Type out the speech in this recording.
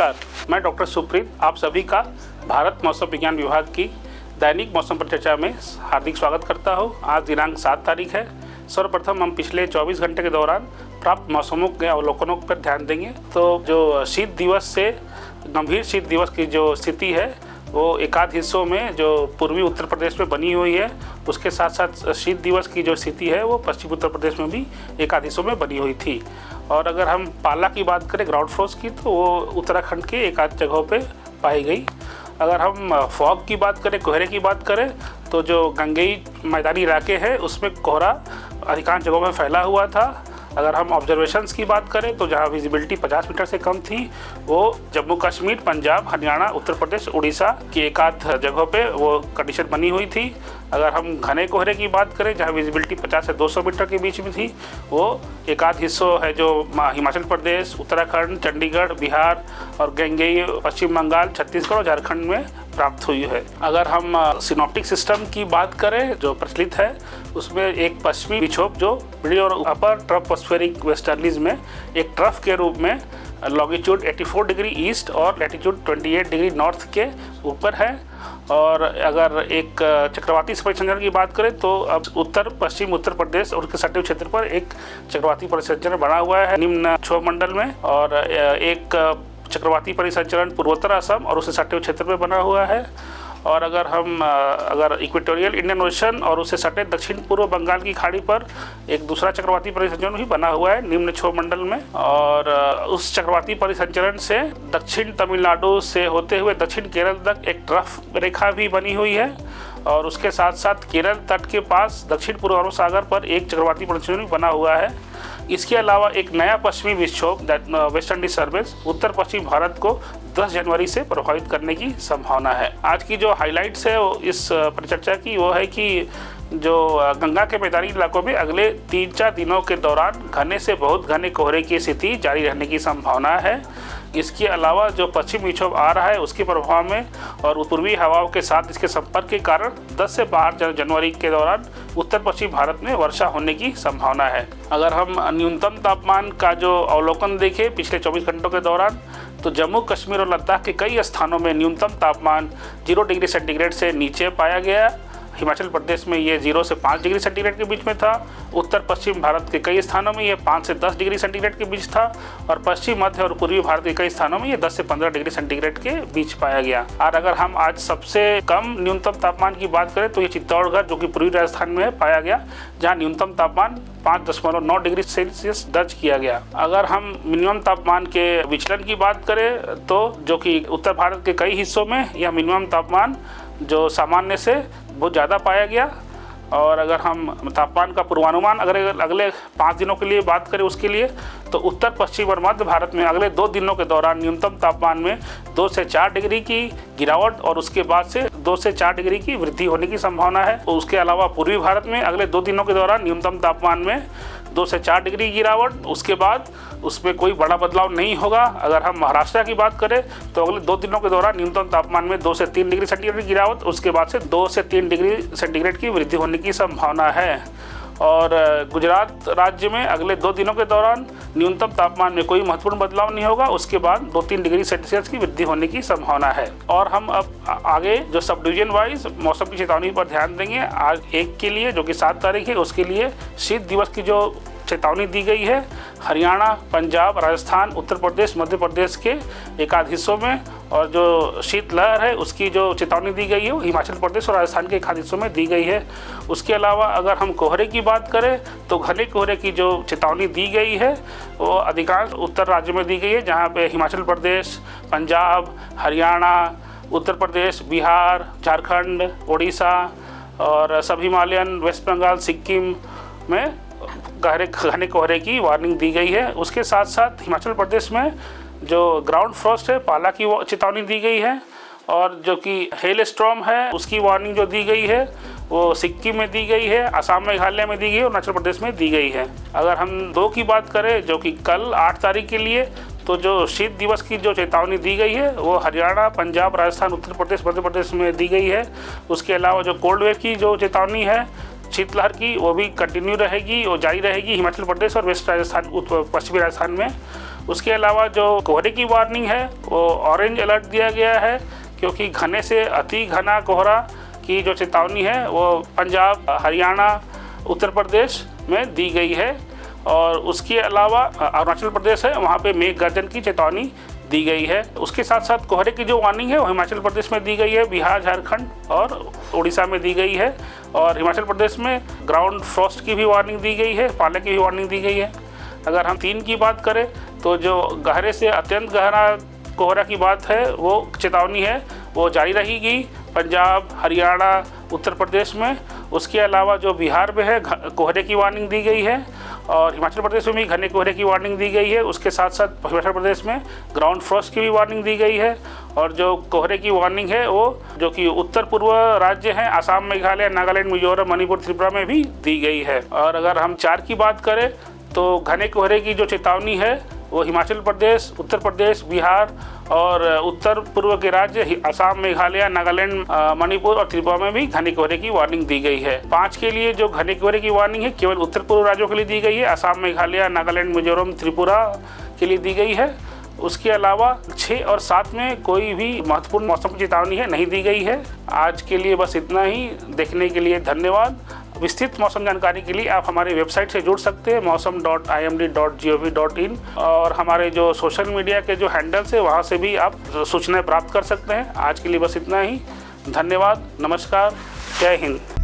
नमस्कार, मैं डॉक्टर सुप्रीत आप सभी का भारत मौसम विज्ञान विभाग की दैनिक मौसम पर चर्चा में हार्दिक स्वागत करता हूं। आज दिनांक 7 तारीख है। सर्वप्रथम हम पिछले 24 घंटे के दौरान प्राप्त मौसमों के अवलोकनों पर ध्यान देंगे। तो जो शीत दिवस से गंभीर शीत दिवस की जो स्थिति है वो एकाध हिस्सों में जो पूर्वी उत्तर प्रदेश में बनी हुई है, उसके साथ साथ शीत दिवस की जो स्थिति है वो पश्चिमी उत्तर प्रदेश में भी एकाध हिस्सों में बनी हुई थी। और अगर हम पाला की बात करें, ग्राउंड फ्रोस्ट की, तो वो उत्तराखंड के एकाध जगहों पे पाई गई। अगर हम फॉग की बात करें, कोहरे की बात करें, तो जो गंगेई मैदानी इलाके हैं उसमें कोहरा अधिकांश जगहों में फैला हुआ था। अगर हम ऑब्जर्वेशंस की बात करें तो जहां विजिबिलिटी 50 मीटर से कम थी वो जम्मू कश्मीर, पंजाब, हरियाणा, उत्तर प्रदेश, उड़ीसा की एकाध जगहों पे वो कंडीशन बनी हुई थी। अगर हम घने कोहरे की बात करें जहां विजिबिलिटी 50 से 200 मीटर के बीच में थी, वो एकाध हिस्सों है जो हिमाचल प्रदेश, उत्तराखंड, चंडीगढ़, बिहार और गंगेई पश्चिम बंगाल, छत्तीसगढ़ और झारखंड में प्राप्त हुई है। अगर हम सिनॉप्टिक सिस्टम की बात करें जो प्रचलित है, उसमें एक पश्चिमी विक्षोभ जो मिडिल और अपर ट्रपोस्फेरिक वेस्टर्लीज में एक ट्रफ के रूप में लॉन्गिट्यूड 84 डिग्री ईस्ट और लैटिट्यूड 28 डिग्री नॉर्थ के ऊपर है। और अगर एक चक्रवाती परिसंचरण की बात करें तो अब उत्तर पश्चिम उत्तर प्रदेश और उसके सटे क्षेत्र पर एक चक्रवाती परिसंचरण बना हुआ है निम्न क्षोभ मंडल में, और एक चक्रवाती परिसंचरण पूर्वोत्तर असम और उससे सटे क्षेत्र में बना हुआ है। और अगर इक्वेटोरियल इंडियन ओशन और उससे सटे दक्षिण पूर्व बंगाल की खाड़ी पर एक दूसरा चक्रवाती परिसंचरण भी बना हुआ है निम्न क्षोभ मंडल में, और उस चक्रवाती परिसंचरण से दक्षिण तमिलनाडु से होते हुए दक्षिण केरल तक एक ट्रफ रेखा भी बनी हुई है। और उसके साथ साथ केरल तट के पास दक्षिण पूर्व अरब सागर पर एक चक्रवाती परिसंचरण भी बना हुआ है। इसके अलावा एक नया पश्चिमी विक्षोभ वेस्टर्न डिस्टर्बेंस उत्तर पश्चिम भारत को 10 जनवरी से प्रभावित करने की संभावना है। आज की जो हाइलाइट्स है इस परिचर्चा की वो है कि जो गंगा के मैदानी इलाकों में अगले 3-4 दिनों के दौरान घने से बहुत घने कोहरे की स्थिति जारी रहने की संभावना है। इसके अलावा जो पश्चिमी विक्षोभ आ रहा है उसके प्रभाव में और पूर्वी हवाओं के साथ इसके संपर्क के कारण 10 से 12 जनवरी के दौरान उत्तर पश्चिम भारत में वर्षा होने की संभावना है। अगर हम न्यूनतम तापमान का जो अवलोकन देखें पिछले 24 घंटों के दौरान, तो जम्मू कश्मीर और लद्दाख के कई स्थानों में न्यूनतम तापमान 0 डिग्री सेंटीग्रेड से नीचे पाया गया। हिमाचल प्रदेश में ये 0 से 5 डिग्री सेंटीग्रेड के बीच में था। उत्तर पश्चिम भारत के कई स्थानों में ये 5 से 10 डिग्री सेंटीग्रेड के बीच था, और पश्चिम मध्य और पूर्वी भारत के कई स्थानों में ये 10 से 15 डिग्री सेंटीग्रेड के बीच पाया गया। और अगर हम आज सबसे कम न्यूनतम तापमान की बात करें तो ये चित्तौड़गढ़ जो कि पूर्वी राजस्थान में पाया गया, जहाँ न्यूनतम तापमान 5.9 डिग्री सेल्सियस दर्ज किया गया। अगर हम मिनिमम तापमान के विचलन की बात करें तो जो कि उत्तर भारत के कई हिस्सों में यह मिनिमम तापमान जो सामान्य से बहुत ज़्यादा पाया गया। और अगर हम तापमान का पूर्वानुमान अगर अगले 5 दिनों के लिए बात करें उसके लिए, तो उत्तर पश्चिम और मध्य भारत में अगले 2 दिनों के दौरान न्यूनतम तापमान में 2 से 4 डिग्री की गिरावट और उसके बाद से 2 से 4 डिग्री की वृद्धि होने की संभावना है। और उसके अलावा पूर्वी भारत में अगले 2 दिनों के दौरान न्यूनतम तापमान में 2 से 4 डिग्री गिरावट, उसके बाद उसमें कोई बड़ा बदलाव नहीं होगा। अगर हम महाराष्ट्र की बात करें तो अगले 2 दिनों के दौरान न्यूनतम तापमान में 2 से 3 डिग्री सेंटीग्रेड की गिरावट, उसके बाद से 2 से 3 डिग्री सेंटीग्रेड की वृद्धि होने की संभावना है। और गुजरात राज्य में अगले 2 दिनों के दौरान न्यूनतम तापमान में कोई महत्वपूर्ण बदलाव नहीं होगा, उसके बाद 2-3 डिग्री सेल्सियस की वृद्धि होने की संभावना है। और हम अब आगे जो सब डिवीजन वाइज मौसम की चेतावनी पर ध्यान देंगे। आज 1 के लिए जो कि 7 तारीख है, उसके लिए शीत दिवस की जो चेतावनी दी गई है हरियाणा, पंजाब, राजस्थान, उत्तर प्रदेश, मध्य प्रदेश के एकाध हिस्सों में, और जो शीतलहर है उसकी जो चेतावनी दी गई है वो हिमाचल प्रदेश और राजस्थान के एकाध हिस्सों में दी गई है। उसके अलावा अगर हम कोहरे की बात करें तो घने कोहरे की जो चेतावनी दी गई है वो अधिकांश उत्तर राज्यों में दी गई है, जहाँ पे हिमाचल प्रदेश, पंजाब, हरियाणा, उत्तर प्रदेश, बिहार, झारखंड, उड़ीसा और सब हिमालयन, वेस्ट बंगाल, सिक्किम में घने कोहरे की वार्निंग दी गई है। उसके साथ साथ हिमाचल प्रदेश में जो ग्राउंड फ्रॉस्ट है, पाला की चेतावनी दी गई है, और जो कि हेल स्टॉर्म है उसकी वार्निंग जो दी गई है वो सिक्किम में दी गई है, असम, मेघालय में दी गई है और अरुणाचल प्रदेश में दी गई है। अगर हम 2 की बात करें जो कि कल 8 तारीख के लिए, तो जो शीत दिवस की जो चेतावनी दी गई है वो हरियाणा, पंजाब, राजस्थान, उत्तर प्रदेश, मध्य प्रदेश में दी गई है। उसके अलावा जो कोल्ड वेव की जो चेतावनी है शीतलहर की वो भी कंटिन्यू रहेगी और जारी रहेगी हिमाचल प्रदेश और वेस्ट राजस्थान, पश्चिमी राजस्थान में। उसके अलावा जो कोहरे की वार्निंग है वो ऑरेंज अलर्ट दिया गया है, क्योंकि घने से अति घना कोहरा की जो चेतावनी है वो पंजाब, हरियाणा, उत्तर प्रदेश में दी गई है। और उसके अलावा अरुणाचल प्रदेश है, वहाँ पे मेघ गर्जन की चेतावनी दी गई है। उसके साथ साथ कोहरे की जो वार्निंग है वो हिमाचल प्रदेश में दी गई है, बिहार, झारखंड और उड़ीसा में दी गई है। और हिमाचल प्रदेश में ग्राउंड फ्रॉस्ट की भी वार्निंग दी गई है, पाले की भी वार्निंग दी गई है। अगर हम 3 की बात करें तो जो गहरे से अत्यंत गहरा कोहरा की बात है वो चेतावनी है वो जारी रहेगी पंजाब, हरियाणा, उत्तर प्रदेश में। उसके अलावा जो बिहार में है कोहरे की वार्निंग दी गई है, और हिमाचल प्रदेश में भी घने कोहरे की वार्निंग दी गई है। उसके साथ साथ हिमाचल प्रदेश में ग्राउंड फ्रॉस्ट की भी वार्निंग दी गई है। और जो कोहरे की वार्निंग है वो जो कि उत्तर पूर्व राज्य हैं आसाम, मेघालय, नागालैंड, मिजोरम, मणिपुर, त्रिपुरा में भी दी गई है। और अगर हम 4 की बात करें तो घने कोहरे की जो चेतावनी है वो हिमाचल प्रदेश, उत्तर प्रदेश, बिहार और उत्तर पूर्व के राज्य असम, मेघालय, नागालैंड, मणिपुर और त्रिपुरा में भी घने कोहरे की वार्निंग दी गई है। 5 के लिए जो घने कोहरे की वार्निंग है केवल उत्तर पूर्व राज्यों के लिए दी गई है, असम, मेघालय, नागालैंड, मिजोरम, त्रिपुरा के लिए दी गई है। उसके अलावा 6 और 7 में कोई भी महत्वपूर्ण मौसम की चेतावनी है नहीं दी गई है। आज के लिए बस इतना ही। देखने के लिए धन्यवाद। विस्तृत मौसम जानकारी के लिए आप हमारी वेबसाइट से जुड़ सकते हैं mausam.imd.gov.in, और हमारे जो सोशल मीडिया के जो हैंडल्स है वहाँ से भी आप सूचनाएं प्राप्त कर सकते हैं। आज के लिए बस इतना ही। धन्यवाद, नमस्कार, जय हिंद।